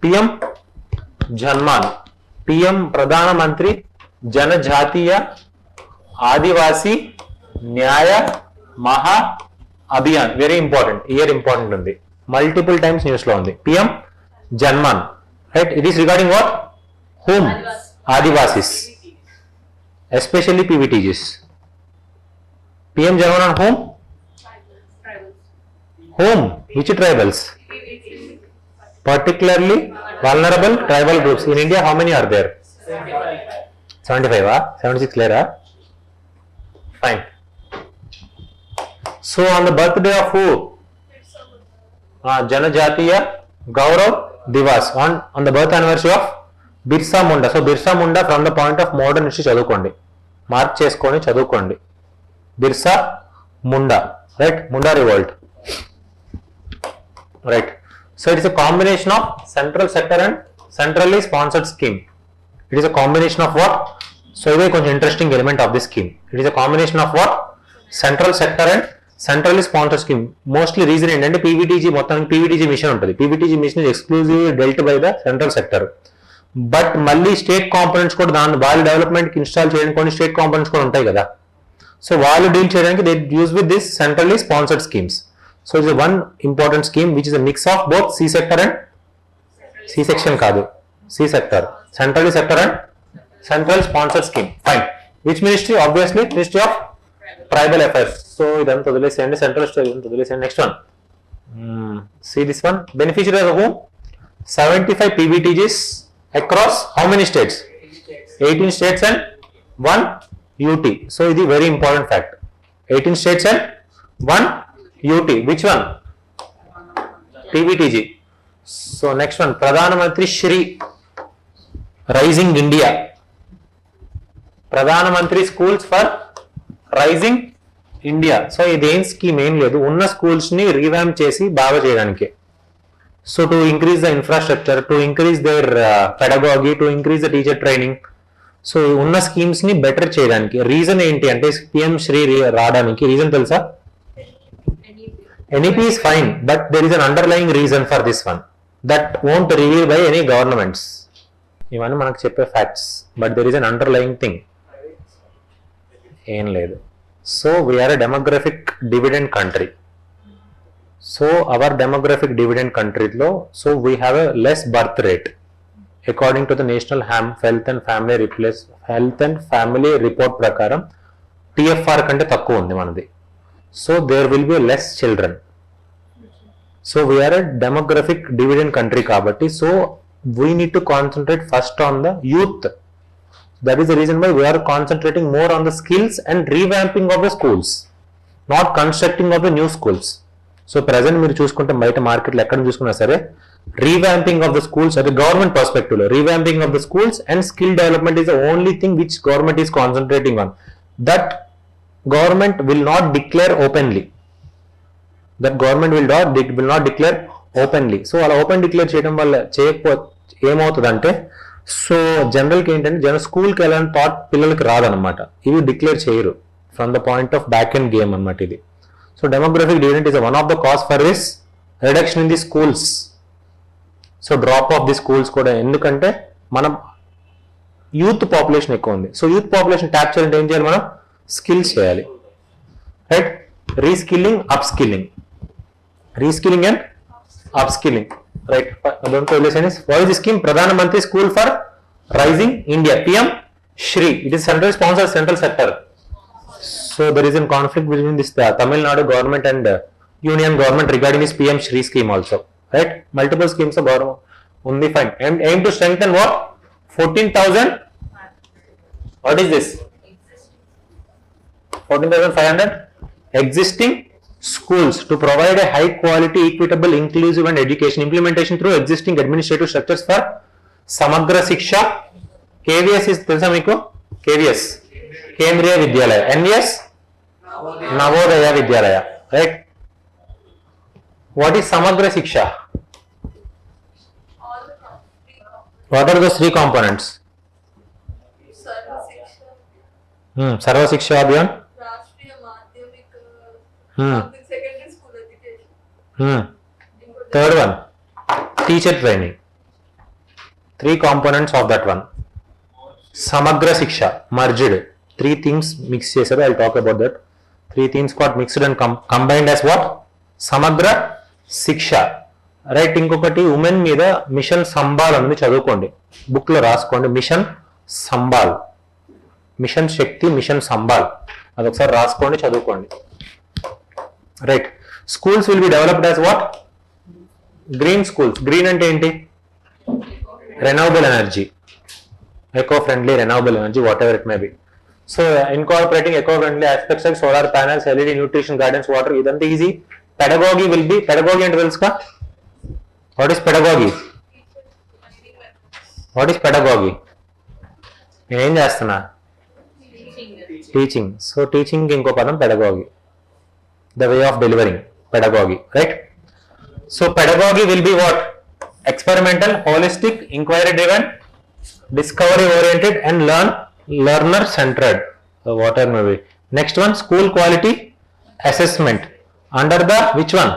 PM JANMAN, PM Pradhana Mantri Janajatiya Adivasi Nyaya Maha Abhiyan. Very important. Here important undi. Multiple times news lo undi. PM JANMAN. Right? It is regarding what? Whom? Adivasis. Especially PVTGs. PM JANMAN on whom? Whom? Which tribals? Particularly vulnerable tribal groups. In India, how many are there? 75. 76 later. Fine. So on the birthday of who? Janajatiya Gaurav Divas. On the birth anniversary of Birsa Munda. So Birsa Munda from the point of modern history chadukondi. Mark cheskoni chadukondi. Birsa Munda. Right? Munda revolt. Right. So it is a combination of central sector and centrally sponsored scheme. It is a combination of what? So it is an interesting element of this scheme. It is a combination of what? Central sector and centrally sponsored scheme. Mostly reason ఏంటంటే PVTG మొత్తం PVTG mission ఉంటుంది. PVTG mission is exclusively dealt by the central sector. But మళ్ళీ state components కూడా దాని వాళ్ళ డెవలప్మెంట్కి install చేయడానికి కొన్ని స్టేట్ కాంపోనెంట్స్ కూడా ఉంటాయి కదా. సో వాళ్ళు డీల్ చేయడానికి they use with this centrally sponsored schemes. So it's one important scheme which is a mix of both C sector and C section కాదు C sector centrally sector and central sponsored scheme. Fine. Which ministry? Obviously ministry of tribal affairs. So ఇదంతా వదిలేసేయండి, central state ఇదంతా వదిలేసేయండి. Next one, see this one. Beneficiary of whom? 75 PVTGs across how many states? 18 states and 1 UT. So ఇది very important fact. 18 states and 1 UT. Which one? PVTG. So next one, Pradhana Mantri SHRI Rising India. Pradhana Mantri Schools for Rising India. So ఇది ఏం scheme ఏం లేదు, ఉన్న schools ని revamp చేసి బాగా చేయడానికి. So to increase the infrastructure, to increase their pedagogy, to increase the teacher training. So ఉన్న స్కీమ్స్ ని బెటర్ చేయడానికి. రీజన్ ఏంటి అంటే PM శ్రీ రావడానికి రీజన్ తెలుసా? NEP is fine, but there is an underlying reason for this one that won't reveal by any governments. ఇవన్నీ మనకు చెప్పే facts, but there is an underlying thing. ఏం లేదు. So we are a demographic dividend country. So our demographic dividend country lo, so we have a less birth rate according to the National Health and Family Report prakaram TFR kante takku undi manadi. So there will be less children. So we are a demographic dividend country kabatti, so we need to concentrate first on the youth. That is the reason why we are concentrating more on the skills and revamping of the schools, not constructing of the new schools. So present మీరు చూసుకుంటే బయట మార్కెట్లో ఎక్కడ చూసుకున్నా సరే revamping of the schools, అది government perspective లో revamping of the schools and skill development is the only thing which government is concentrating on. That government will not declare openly. So అలా ఓపెన్ డిక్లేర్ చేయడం వల్ల ఏమవుతుందంటే, so జనరల్కి ఏంటంటే స్కూల్కి వెళ్ళాలని thought పిల్లలకి రాదనమాట. ఇవి డిక్లేర్ చేయరు from the point of back and game అనమాట ఇది. So demographic dividend is one of the cause for this reduction in the schools. So drop of the schools kuda endukante manam youth population ekku undi. So youth population tap cheyalante em cheyali manam skills cheyali, right? Reskilling and upskilling, right? Don't listen is what is the scheme? Pradhana Mantri School for Rising India, PM SHRI. It is central sponsored central sector. So there is a conflict between this Tamil Nadu government and union government regarding this PM SHRI scheme also, right? Multiple schemes of government only fine. Aim to strengthen what? 14,000. What is this? 14,500 existing schools to provide a high quality, equitable, inclusive and education. Implementation through existing administrative structures for Samagra Shiksha. KVS is తెలుసా మీకు? KVS Kendriya Vidyalaya. NVS Navodaya Vidyalaya, right? What is Samagra Shiksha? What are those three components? Sarva Shiksha Abhiyan, Rashtriya Madhyamik, secondary school education. Third one, teacher training. Three components of that one. Samagra Shiksha merged. Three themes mixed చేశారు. I'll talk about that. Three themes got mixed and combined as what? Samagra Shiksha. Right. ఇంకొకటి women మీద mission Sambal అనేది చదువుకోండి, book లో రాసుకోండి. Mission Sambal, mission Shakti, mission Sambal, అదొకసారి రాసుకోండి, చదువుకోండి. Right. Schools will be developed as what? Green schools. Green అంటే ఏంటి? Renewable energy, eco friendly renewable energy, whatever it may be. So incorporating eco friendly aspects like solar panels, LED, nutrition, gardens, water, ఇదంతా easy. Pedagogy will be, pedagogy అంటే తెలుసుకా? What is pedagogy? What is pedagogy? నేనేం చేస్తున్నా? Teaching. So teaching ఇంకో పదం pedagogy, the way of delivering, pedagogy. Right. So pedagogy will be what? Experimental, holistic, inquiry driven, discovery oriented and learner centered, whatever may be. Next one, school quality assessment under the which one?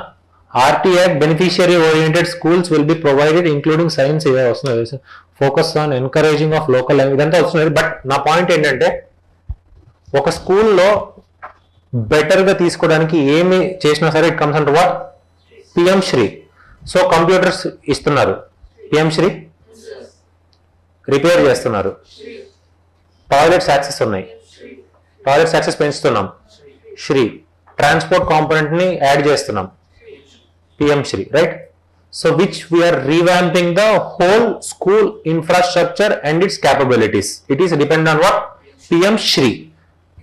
RT Act. Beneficiary oriented schools will be provided including science, focus on encouraging of local language, ఇదంతా వస్తున్నది. But నా point ఏంటంటే ఒక స్కూల్లో బెటర్గా తీసుకోవడానికి ఏమి చేసినా సరే it comes under what? PM Shri. So computers ఇస్తున్నారు, పిఎం శ్రీ. రిపేర్ చేస్తున్నారు, టాయిలెట్స్ యాక్సెస్ ఉన్నాయి, టాయిలెట్స్ యాక్సెస్ పెంచుతున్నాం, శ్రీ. ట్రాన్స్పోర్ట్ కాంపోనెంట్ ని యాడ్ చేస్తున్నాం, PM Shri. Right. So which we are revamping the whole school infrastructure and its capabilities. It is depend on what? PM Shri.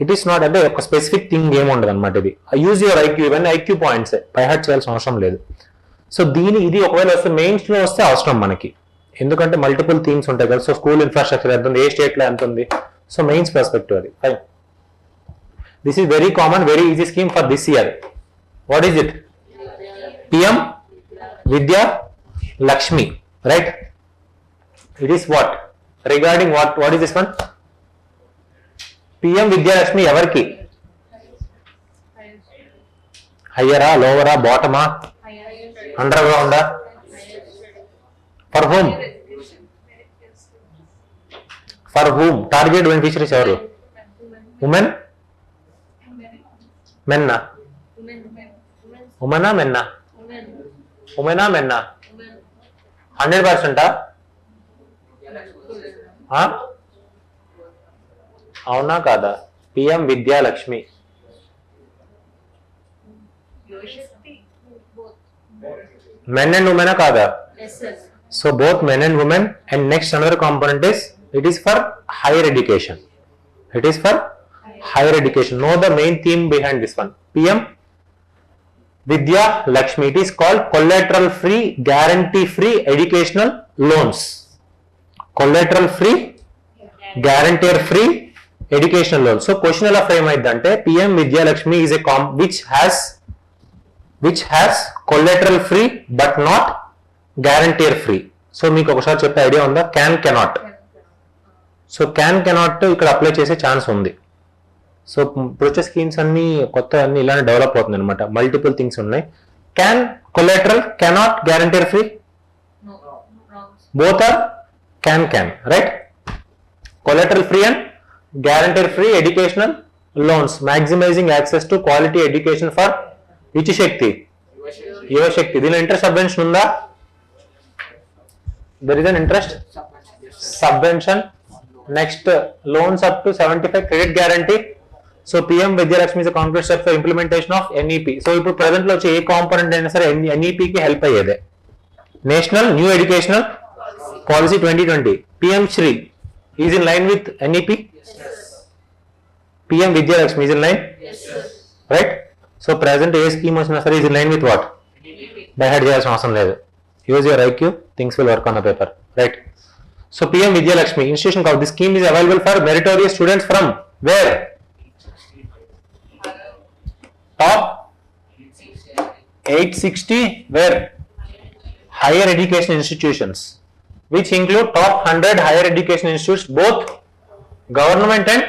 It is not అంటే ఒక specific thing ఏముండదు అనమాట. ఇది use your IQ, ఇవన్నీ IQ points, by heart చేయాల్సిన అవసరం లేదు. So ఇది ఒకవేళ వస్తే మెయిన్స్ లో వస్తే అవసరం మనకి, ఎందుకంటే మల్టిపుల్ థీమ్స్ ఉంటాయి కదా. సో స్కూల్ ఇన్ఫ్రాస్ట్రక్చర్ ఎంత ఉంది, ఏ స్టేట్ లో ఎంత ఉంది, సో మెయిన్స్ పర్స్పెక్టివ్ అది. Fine. This is very common, very easy scheme for this year. What is it? PM Vidya Lakshmi. Right. It is what? Regarding what is this one? PM Vidyalakshmi ఎవరికి? హయ్యరా, లోవరా, బాటమా, అండర్ గ్రౌండా? For whom? For whom? Target beneficiaries ఎవరు? Women? మెన్నా? ఉమెనా మెన్నా? ఉమెనా మెన్నా? 100%? అవునా కాదా? పిఎం విద్యాలక్ష్మి. మెన్ అండ్ ఉమెనా కాదా? So both men and women. And next another component is, it is for higher education. It is for higher education. Know the main theme behind this one. PM Vidya Lakshmi. It is called collateral free, guarantee free educational loans. Collateral free, guarantee free educational loans. So question ఎలా frame అయ్యిందంటే PM Vidya Lakshmi is a which has collateral free but not guarantor free. So మీకు ఒకసారి చెప్పే idea ఉందా? Can cannot. So can cannot ఇక్కడ apply చేసే chance ఉంది. సో ఇప్పుడు వచ్చే స్కీమ్స్ అన్ని కొత్త అన్ని ఇలానే డెవలప్ అవుతుంది అనమాట. మల్టిపుల్ థింగ్స్ ఉన్నాయి. Can, collateral, cannot, guarantor free, both are can. Right. Collateral free and guarantor free educational loans, maximising access to quality education for which Shakti? Yuvashakti. దీనిలో ఇంట్రెస్ట్ సబ్వెన్షన్ ఉందా? There is an interest subvention. Next, loans up to 75, credit guarantee. So PM Vidyalakshmi is a concrete step for implementation of NEP. So ఇప్పుడు present లో వచ్చే ఏ component అయినా సరే NEP కి help అయ్యేదే. National new educational policy 2020. PM Shri is in line with NEP. PM Vidyalakshmi is in line. Right. So present A scheme వచ్చినా సరే is in line with what? By heart చేయాల్సిన అవసరం లేదు. Use your IQ, things will work on the paper. Right. So PM Vidyalakshmi institution called, this scheme is available for meritorious students from where? Top 860 where? Higher education institutions, which include top 100 higher education institutes, both government and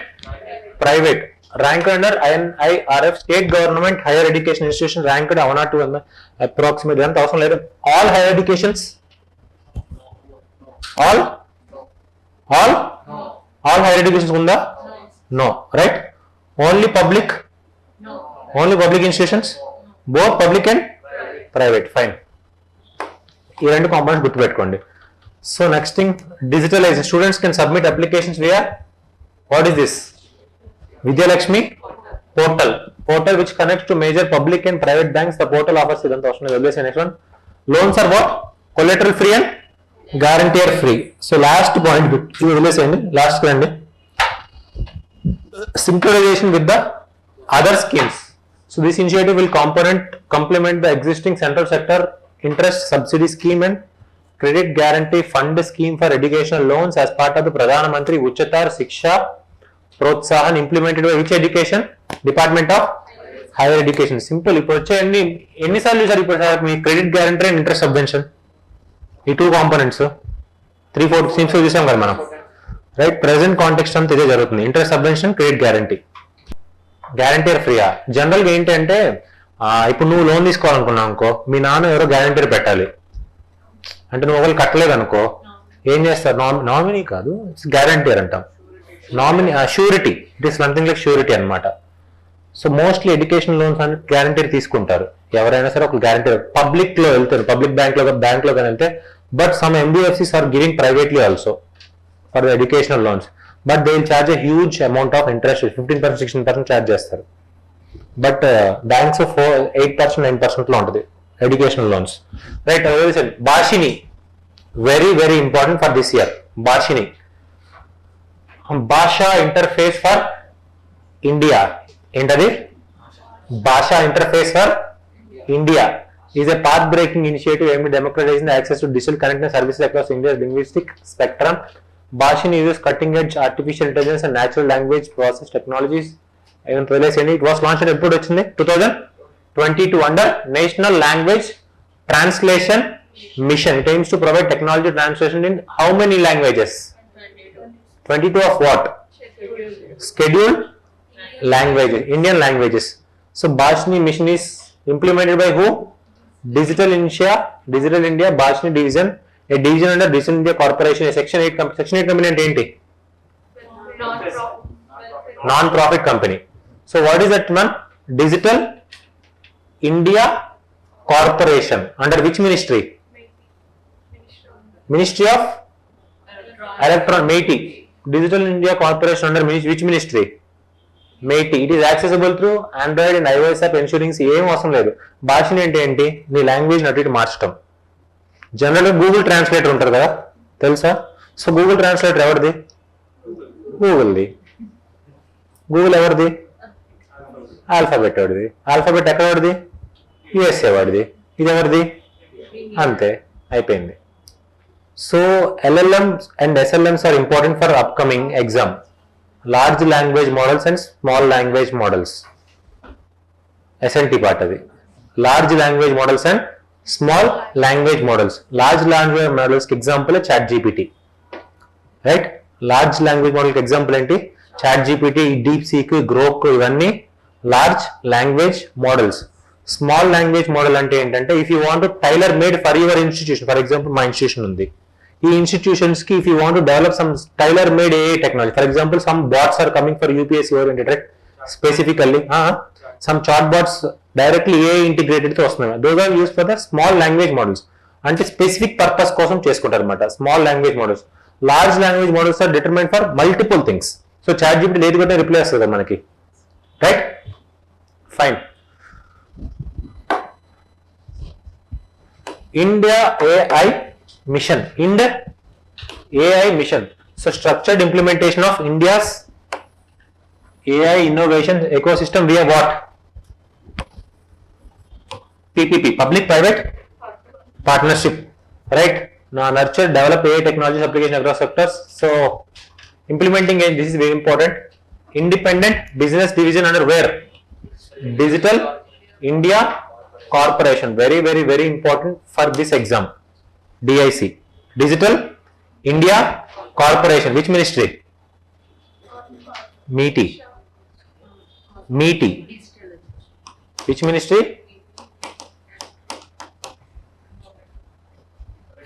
private. Ranked under INIRF, state government higher education institution ranked 1 or 2 approximately 1,000 level. All higher educations, all All? All higher education unda? No. Right? Only public? Only public institutions? Both public and private. Fine. ఈ రెండు components గుర్తుపెట్టుకోండి. So next thing, digitalisation. Students can submit applications via what is this? Vidyalaxmi portal. Portal which connects to major public and private banks. The portal offers ఇదంతా అవసరం లేదు. వదిలేసి next one. Loans are what? Collateral free and guarantor free. So last point వదిలేసేయండి. Last రండి. Synchronization with the other schemes. So this initiative will complement the existing central sector interest subsidy scheme and credit guarantee fund scheme for educational loans as part of the Pradhan Mantri Uchatar Shiksha Protsahan implemented by which education? Department of Higher Education. Simple. ఇప్పుడు వచ్చేయండి ఎన్నిసార్లు చూసారు ఇప్పుడు sir మీ credit guarantee and interest subvention, ఈ two components 3-4 schemes చూసాం కదా మనం. రైట్, ప్రెసెంట్ కాంటెక్స్ట్ అంతా ఇదే జరుగుతుంది. Interest subvention, credit guarantee. Guarantor ఫ్రీయా? జనరల్గా ఏంటి అంటే ఇప్పుడు నువ్వు లోన్ తీసుకోవాలనుకున్నావు అనుకో, మీ నాన్న ఎవరో గ్యారంటీర్ పెట్టాలి. అంటే నువ్వు ఒకళ్ళు కట్టలేదు అనుకో, ఏం చేస్తారు? నామినీ కాదు, గ్యారంటీర్ అంటాం. Nominee surety. It is something like surety అనమాట. సో మోస్ట్లీ ఎడ్యుకేషన్ లోన్స్ అని గ్యారంటీర్ తీసుకుంటారు. ఎవరైనా సరే ఒక గ్యారంటీర్ పబ్లిక్ లో వెళ్తారు, పబ్లిక్ బ్యాంక్ లో కానీ వెళ్తే. But some NBFCs are giving privately also for the educational loans. But they will charge a huge amount of interest, 15%, 16% charge చేస్తారు. బట్ బ్యాంక్స్ 8%, 9% లో ఉంటుంది educational loans. Right, Bhashini very very important for this year. Bhashini Bhasha interface for India. ఏంటది? Bhasha interface for India is a path-breaking initiative aimed at democratizing the access to digital content and services across India's linguistic spectrum. Bhashini uses cutting-edge artificial intelligence and natural language process technologies. It was launched in 2022 under National Language Translation Mission. It aims to provide technology translation in how many languages? 22 of what? Scheduled languages, Indian languages. So Bhashini mission is implemented by who? Digital India, Bhashini division, a division under Digital India Corporation, a Section 8 company and ఏంటి? Non-profit company. So what is that one? Digital India Corporation under which ministry? Ministry of MeitY. Digital India Corporation under which ministry? MeitY. It is accessible through Android and iOS app, ensuring ఏం అవసరం లేదు. భాషని అంటే ఏంటి? నీ language అటు ఇటు మార్చడం. జనరల్గా గూగుల్ ట్రాన్స్లేటర్ ఉంటారు కదా, తెలుసా? సో గూగుల్ ట్రాన్స్లేటర్ ఎవరిది? గూగుల్ది. గూగుల్ ఎవరిది? ఆల్ఫాబెట్ వాడిది. ఆల్ఫాబెట్ ఎక్కడ వాడిది? USA వాడిది. ఇది ఎవరిది? అంతే, అయిపోయింది. So LLMs and SLMs are important for upcoming exam. Large language models and small language models. SLT part అది. Large language models and small language models. Large language models కి example ChatGPT. Right, large language model కి example ఏంటి? ChatGPT, DeepSeek, Grok, ఇవన్నీ large language models. Small language model అంటే ఏంటంటే if you want tailor made for your institution, for example మా institution ఉంది, ఈ institutions కి if you want develop some tailor made AI technology, for example some bots are coming for UPSC oriented, right? Specifically some chat bots directly AI integrated తో వస్తున్నాయి. Those are use for the small language models. అంటే specific purpose కోసం చేసుకుంటారు అనమాట small language models. Large language models are determine for multiple things. So ChatGPT ఏది కూడా reply వస్తుంది మనకి, right? Fine. India AI mission. India AI mission. So structured implementation of India's AI innovation ecosystem via what? PPP, public private partnership, right? Now nurture, develop AI technologies application across sectors. So implementing AI, this is very important. Independent business division under where? Digital India Corporation. Very very very important for this exam. DIC, Digital India Corporation. Which ministry? MeitY. Which ministry?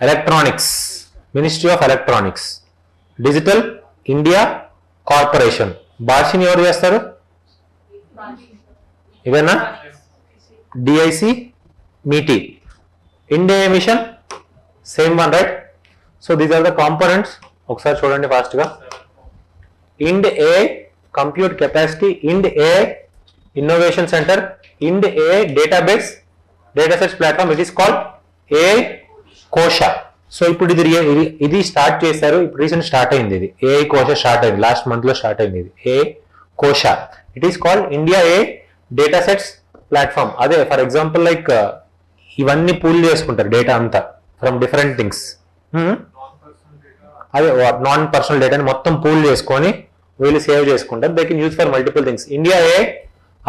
Electronics. Ministry of Electronics. Digital India corporation. Bhashini ఎవరు చేస్తారు? ఇవేనా? DIC MeitY. India mission same one right. So these are the components. ఒకసారి చూడండి fast గా. India AI compute capacity, India AI innovation centre, India AI database data sets platform, it is called AI Kosh. So ఇప్పుడు ఇది start చేశారు, ఇప్పుడు recent start అయింది. ఇది AI కోశ స్టార్ట్ అయింది, లాస్ట్ మంత్ లో స్టార్ట్ అయింది. ఇది AI Kosh. It is called India AI data sets platform. అదే ఫర్ ఎగ్జాంపుల్ లైక్ ఇవన్నీ పూల్ చేసుకుంటారు డేటా అంతా ఫ్రమ్ డిఫరెంట్ థింగ్స్. అదే నాన్ పర్సనల్ డేటాని మొత్తం పూల్ చేసుకొని వీళ్ళు సేవ్ చేసుకుంటారు. They can use for multiple things. India AI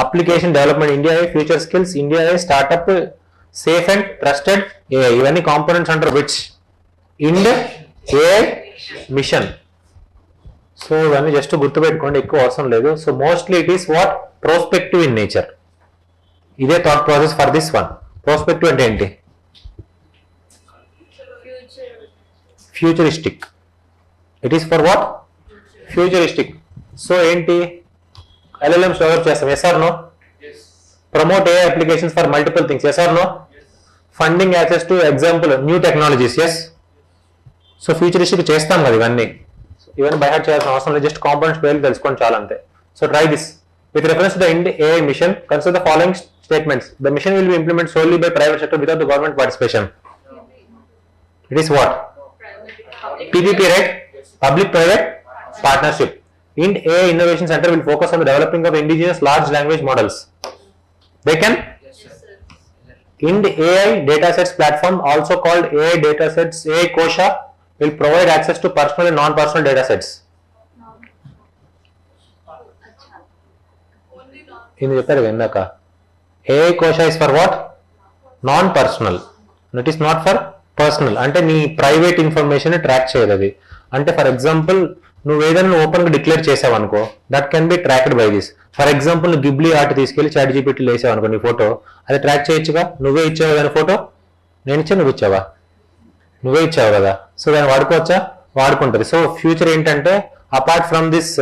application development, India AI future skills, India AI startup, safe and trusted AI. ఇవన్నీ కాంపోనెంట్స్ అంటారు which India AI mission. So ఇవన్నీ జస్ట్ గుర్తుపెట్టుకోండి, ఎక్కువ అవసరం లేదు. So mostly it is what prospective in nature. ఇదే thought process for this one. Prospective అంటే ఏంటి? Futuristic. It is for what? Futuristic. So ఏంటి? LLMs డెవలప్ చేస్తాం, yes or no? Promote AI applications for multiple things, yes or no? Funding access to example new technologies, yes. So futuristic చేస్తాం కదా ఇవన్నీ. ఇవన్నీ by heart చేయాల్సిన అవసరం లేదు, just components పేర్లు తెలుసుకోండి చాలా అంతే. So try this. With reference to the Ind AI mission, consider the following statements. The mission will be implemented solely by private sector without the government participation. It is what? PPP, right? Public-private partnership. Ind AI Innovation Center will focus on the developing of indigenous large language models. They can? Ind AI datasets platform, also called AI datasets, AI Kosha, will provide access to personal and non-personal datasets. ఇది చెప్పారు ఇందాక. ఏ కోశ is for what? Non personal. It is not for personal. అంటే నీ private information track చేయదు అది. అంటే for example నువ్వు ఏదైనా ఓపెన్ గా డిక్లేర్ చేసావు అనుకో, that can be tracked by this. For example నువ్వు గిబ్లీ ఆర్ట్ తీసుకెళ్లి చాట్ జీపీటీలో వేసావు అనుకో నీ ఫోటో, అది ట్రాక్ చేయొచ్చుగా. నువ్వే ఇచ్చావు దాని ఫోటో, నేను ఇచ్చా, నువ్వు ఇచ్చావా? నువ్వే ఇచ్చావు కదా. సో దాన్ని వాడుకోవచ్చా? వాడుకుంటుంది. సో ఫ్యూచర్ ఏంటంటే అపార్ట్ ఫ్రమ్ దిస్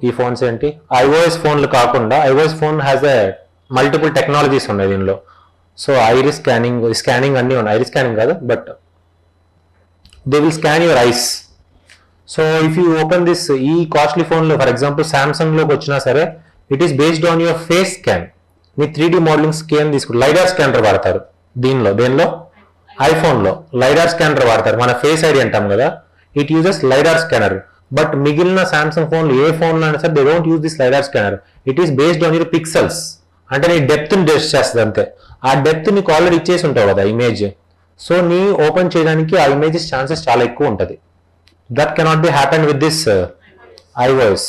ఈ ఫోన్స్ ఏంటి ఐఓఎస్ ఫోన్లు కాకుండా, iOS phone has a multiple technologies ఉన్నాయి దీనిలో. సో ఐరిస్ స్కానింగ్ అన్నీ ఉన్నాయి. ఐరిస్ స్కానింగ్ కాదు, but they will scan your eyes. So if you open this ఈ కాస్ట్లీ ఫోన్లో ఫర్ ఎగ్జాంపుల్ సామ్సంగ్ లోకి వచ్చినా సరే, it is based on your face scan. Me 3D modelling scan తీసుకుంటారు. Lidar scanner వాడతారు దేనిలో ఐఫోన్లో లైడార్ స్కానర్ వాడతారు. మన ఫేస్ ఐడి అంటాం కదా, it uses lidar scanner. But మిగిలిన సామ్సంగ్ ఫోన్లు ఏ ఫోన్లో అయినా సరే they don't use this lidar scanner. It is based on your pixels. అంటే నీ డెప్త్ ని టెస్ట్ చేస్తుంది అంతే. ఆ డెప్త్ నీకు ఆల్రెడీ ఇచ్చేసి ఉంటావు కదా ఇమేజ్. సో నీ ఓపెన్ చేయడానికి ఆ ఇమేజెస్ ఛాన్సెస్ చాలా ఎక్కువ ఉంటుంది. That cannot be happen with this iVoice.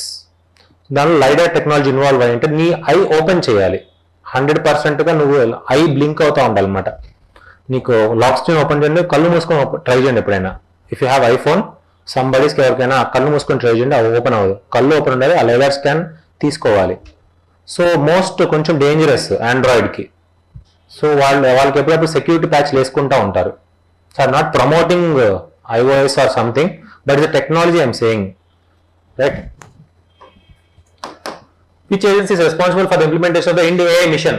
దానిలో లైడార్ టెక్నాలజీ ఇన్వాల్వ్ అయ్యి అంటే నీ ఐ ఓపెన్ చేయాలి 100%గా. నువ్వు ఐ బ్లింక్ అవుతా ఉండాలన్నమాట. నీకు లాక్ స్క్రీన్ ఓపెన్ చేయండి, కళ్ళు మూసుకొని ట్రై చేయండి ఎప్పుడైనా. ఇఫ్ యూ హ్యావ్ ఐఫోన్ సంబడీస్కి ఎవరికైనా కళ్ళు మూసుకొని ట్రై చేయండి, అది ఓపెన్ అవ్వదు. కళ్ళు ఓపెన్ ఉండాలి, ఆ లైడార్ స్కాన్ తీసుకోవాలి. సో మోస్ట్ కొంచెం డేంజరస్ ఆండ్రాయిడ్కి. సో వాళ్ళకి ఎప్పుడప్పుడు సెక్యూరిటీ ప్యాచ్లు వేసుకుంటూ ఉంటారు. So I'm not promoting iOS or something, but the technology I'm saying, right? Which agency is responsible for the implementation of the Ind AI mission?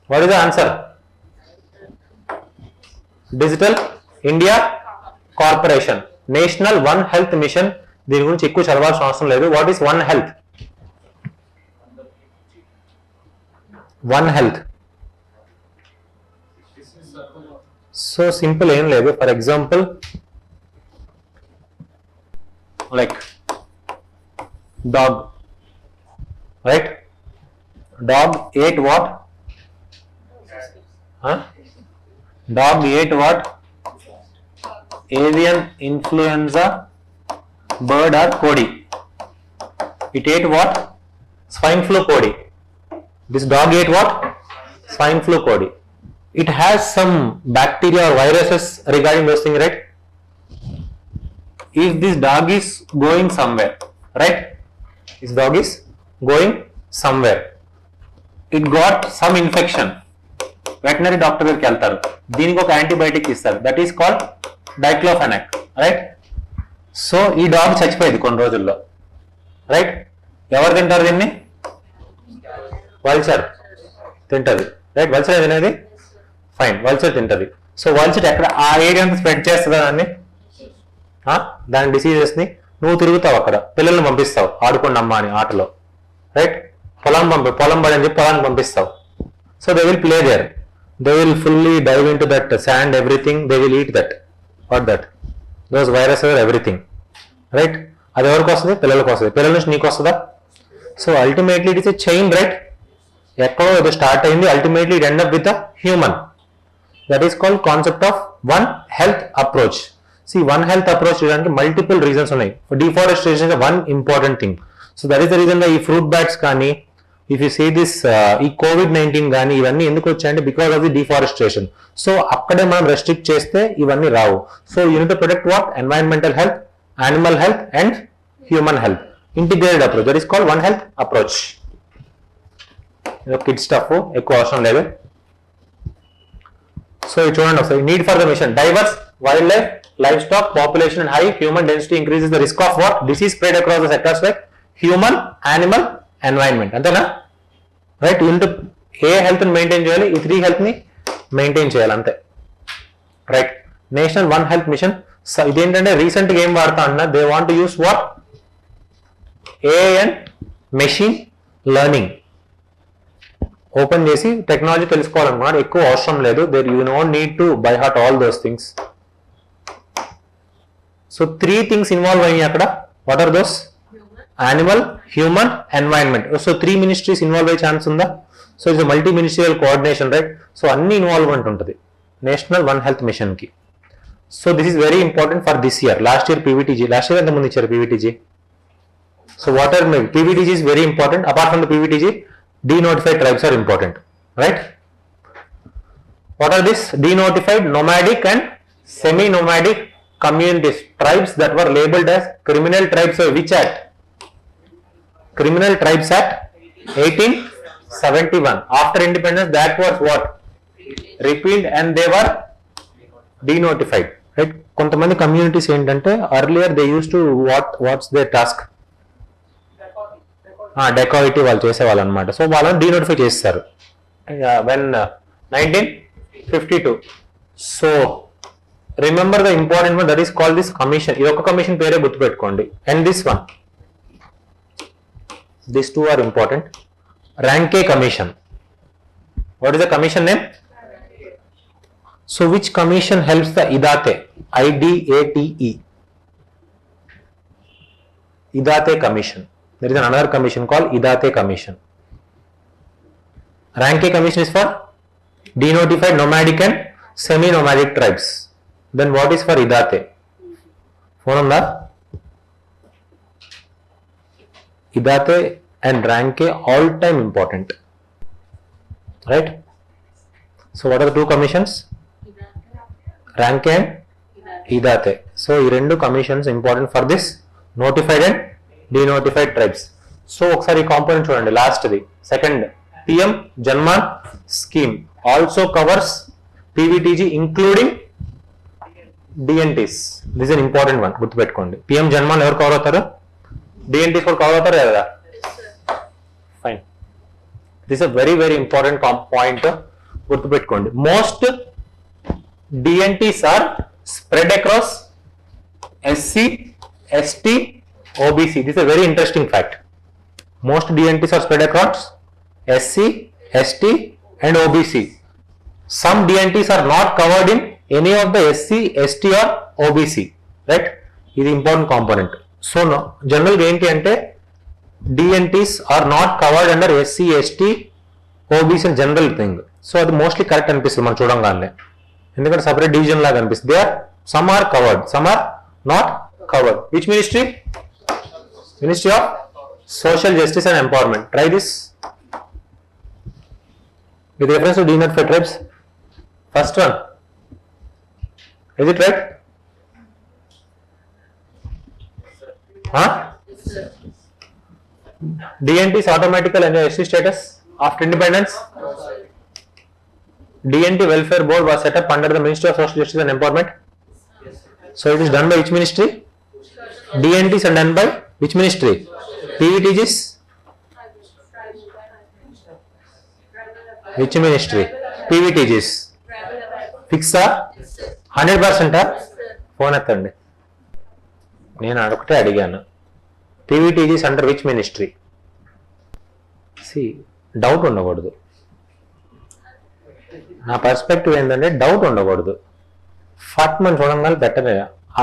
What is the answer? Digital India Corporation. National One Health Mission. దీని గురించి ఎక్కువ చదవాల్సిన అవసరం లేదు. What is one health? One health so simple ఏం లేదు. For example like dog, right? Dog ate what? Dog ate what? Avian influenza bird or kodi. It ate what? Swine flu kodi. This dog ate what? Swine flu kodi. It has some bacteria or viruses regarding those things, right? If this dog is going somewhere, right? This dog is going somewhere, it got some infection, veterinary doctor దగ్గరికి వెళ్తారు, దీనికి ఒక antibiotic ఇస్తారు, that is called diclofenac, right? So ఈ dog చచ్చిపోయింది కొన్ని రోజుల్లో, right? ఎవరు తింటారు దీన్ని? వల్చర్ తింటది, రైట్? వల్చర్ తినేది, ఫైన్, వల్చర్ తింటది. సో వల్చర్ ఎక్కడ ఆ ఏరియా అంతా స్ప్రెడ్ చేస్తుందా దాని డిసీజెస్ ని? నువ్వు తిరుగుతావు అక్కడ, పిల్లల్ని పంపిస్తావు ఆడుకోండి అమ్మా అని ఆటలో, రైట్? పొలం పడి అని చెప్పి పొలాన్ని పంపిస్తావు. So they will play there, they will fully dive into that sand, everything, they will eat that, what that, those viruses, everything, right? అది ఎవరికి వస్తుంది? పిల్లలకు వస్తుంది. పిల్లల నుంచి నీకు వస్తుందా? So ultimately it is a chain, right? ఎక్కడో ఏదో స్టార్ట్ అయింది, ultimately it end up with a human. That is called concept of one health approach. See, one health approach చేయడానికి మల్టిపుల్ రీజన్స్ ఉన్నాయి. Deforestation is one important thing. So that is the reason ఈ fruit bats కానీ, if you see this, ఈ COVID-19 కానీ ఇవన్నీ ఎందుకు వచ్చాయంటే because of the deforestation. So అక్కడే మనం రెస్ట్రిక్ట్ చేస్తే ఇవన్నీ రావు. So you need to protect what? Environmental health, animal health and human health. Integrated approach, that is called one health approach. Kid stuff ఎక్కువ అవసరం లేదు. సో ఇది చూడండి ఒకసారి. Need for the machine: diverse wildlife, livestock population and high human density increases the risk of what? Disease spread across the sectors like human, animal, environment. అంతేనా? Right? Into ఏ health ని maintain చేయాలి? ఈ 3 health ని maintain చేయాలి, అంతే, right? National one health mission. ఇదేంటంటే recent గా ఏం వాడతా అన్నా, they want use what? AI and machine learning. Open చేసి టెక్నాలజీ తెలుసుకోవాలనుకున్నారు, ఎక్కువ అవసరం లేదు. There you don't need to by heart all those things. So 3 things involve అయ్యాయి అక్కడ. What are those? Animal, human, environment. So 3 ministries involve అయ్యే chance ఉందా? So it's multi ministerial coordination, right? So అన్ని involvement ఉంటుంది national one health mission కి. So this is very important for this year. Last year PVTG, last year ఎంత ముందు ఇచ్చారు PVTG? So what are PVTG is very important. Apart from the PVTG, denotified tribes are important, right? What are this? Denotified, nomadic and semi-nomadic communities, tribes that were labeled as criminal tribes. So which act? Criminal Tribes Act 1871. After independence, that was what? Repealed and they were denotified, right? కొంతమంది communities ఏంటంటే earlier they used to what's their task? Dacoity వాళ్ళు చేసేవాళ్ళు అనమాట. So వాళ్ళని denotify చేస్తారు when 1952. So remember the important one, that is called this commission. ఈ ఒక్క commission పేరే గుర్తుపెట్టుకోండి. And this one, this 2 are important. Renke commission. What is the commission name? So which commission helps the IDATE? IDATE, IDATE commission. There is another commission called IDATE commission. Ranke commission is for denotified, nomadic and semi-nomadic tribes. Then what is for IDATE? Phone on the IDATE and Ranke all time important, right? So what are the 2 commissions? Ranke and IDATE. So ఈ 2 commissions important for this notified and denotified tribes. So ఒకసారి component చూడండి, last the second. PM JANMAN scheme also covers PVTG including DNTs. This is an important one, గుర్తుపెట్టుకోండి. PM JANMAN ఎవరు cover అవుతారు? DNTs కూడా cover అవుతారు కదా? Fine. This is very very important point, గుర్తుపెట్టుకోండి. Most DNTs are spread across SC, ST, OBC. This is a very interesting fact. Most DNTs are spread across SC, ST and OBC. Some DNTs are not covered in any of the SC, ST or OBC, right? This is important component. So no, general ఏంటి అంటే DNTs are not covered under SC, ST, OBC and general thing. So అది mostly correct అనిపిస్తుంది మనం చూడంగానే, ఎందుకంటే separate division లాగా అనిపిస్తుంది. There some are covered, some are not covered. Which ministry? Ministry of Social Justice and Empowerment. Try this with reference to denotified tribes. First one, is it right? DNT's automatically enjoy SC status after independence. DNT Welfare Board was set up under the Ministry of Social Justice and Empowerment. So it is done by which ministry? DNTs are done by which ministry? PVTGs? Which ministry? PVTGs. Fix ఆ 100%? Phone ఎత్తండి, నేను అడొకటే అడిగాను. PVTGs under which ministry? సి doubt ఉండకూడదు. నా perspective ఏంటంటే doubt ఉండకూడదు. ఫట్ మనం చూడంగానే పెట్టనే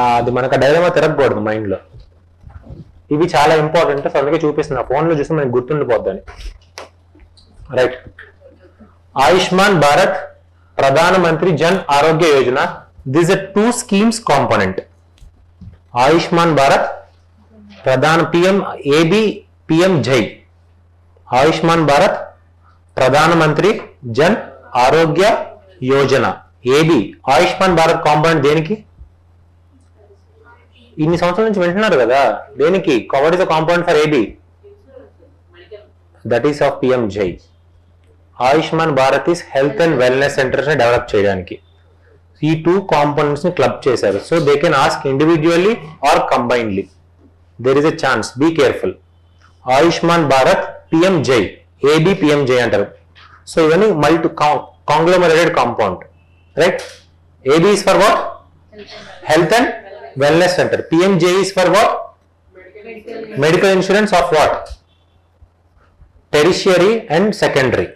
అది మనకు డైలమా తిరగకూడదు మైండ్లో. ఇవి చాలా ఇంపార్టెంట్, సో అందుకే చూపిస్తున్నా. ఫోన్లో చూస్తే మనకి గుర్తుండిపోద్దని. రైట్. ఆయుష్మాన్ భారత్ ప్రధాన Mantri Jan Arogya Yojana. This a 2 schemes component. Ayushman Bharat ప్రధాన PM AB PM JAY. Ayushman Bharat ప్రధాన మంత్రి జన్ ఆరోగ్య యోజన ఏబి. ఆయుష్మాన్ భారత్ కాంపోనెంట్ దేనికి? ఇన్ని సంవత్సరాల నుంచి వింటున్నారు కదా, దేనికి? What is the component for AB? That is of PM JAY. Ayushman Bharat is health and wellness centres ని డెవలప్ చేయడానికి ఈ 2 కాంపోనెంట్స్ ని క్లబ్ చేశారు. So they can ask individually or combinely. There is a chance, be careful. Ayushman Bharat PM JAY, AB PM JAY అంటారు. So ఇవన్నీ multi conglomerated compound, right? AB is for what? Health and wellness centre. PM JAY is for what? Medical insurance of what? Tertiary and secondary,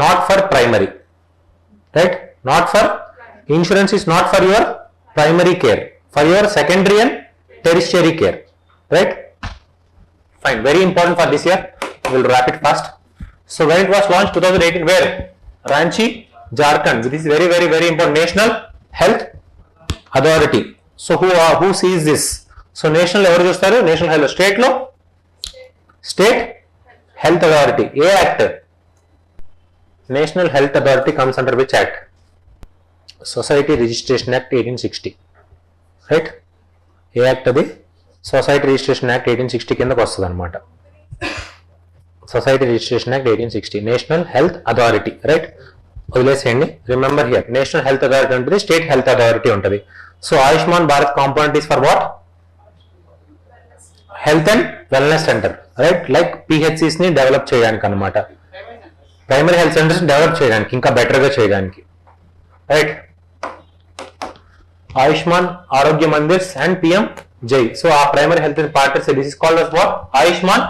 not for primary, right? Not for insurance is not for your primary care, for your secondary and tertiary care, right? Fine, very important for this year. We'll wrap it fast. So when it was launched 2018, where? Ranchi, Jharkhand. This is very very very important. National Health Authority. So who sees this? So national ever chustaru? National Health. State lo? State Health Authority. A act? National Health Authority comes under which act? Society Registration Act 1860, right? ఏ act అది? Society registration act 1860 కిందకు వస్తుంది అనమాట. Society registration act 1860, national health authority, right? వదిలేసేయండి. Remember here, national health authority ఉంటుంది, state health authority ఉంటుంది. So Ayushman Bharat component is for what? Health and wellness centre, right? Like PHCs ని develop చేయడానికి అనమాట. Primary health centres develop చేయడానికి, ఇంకా బెటర్గా చేయడానికి, right? Ayushman Arogya Mandirs and PM JAY. So ఆ primary health partners, this is called as what? Ayushman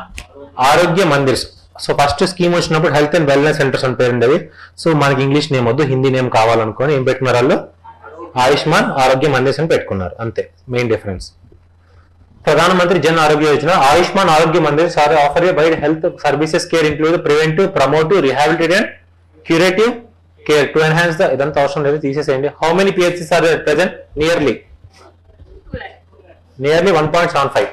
Arogya Mandirs. So first scheme వచ్చినప్పుడు health and wellness centres అని పేరు ఉండేది. సో మనకి ఇంగ్లీష్ నేమ్ వద్దు, హిందీ నేమ్ కావాలనుకొని ఏం పెట్టుకున్నారు వాళ్ళు? ఆయుష్మాన్ ఆరోగ్య మందిర్స్ అని పెట్టుకున్నారు, అంతే మెయిన్ డిఫరెన్స్. ప్రధానమంత్రి Jan Arogya Yojana. Ayushman Arogya Mandirs are offer a wide health services care include preventive, promotive, rehabilitative and curative care to enhance the. ఇదంతా అవసరం లేదు, తీసేసేయండి. How many PHCs are present? Nearly 1.75.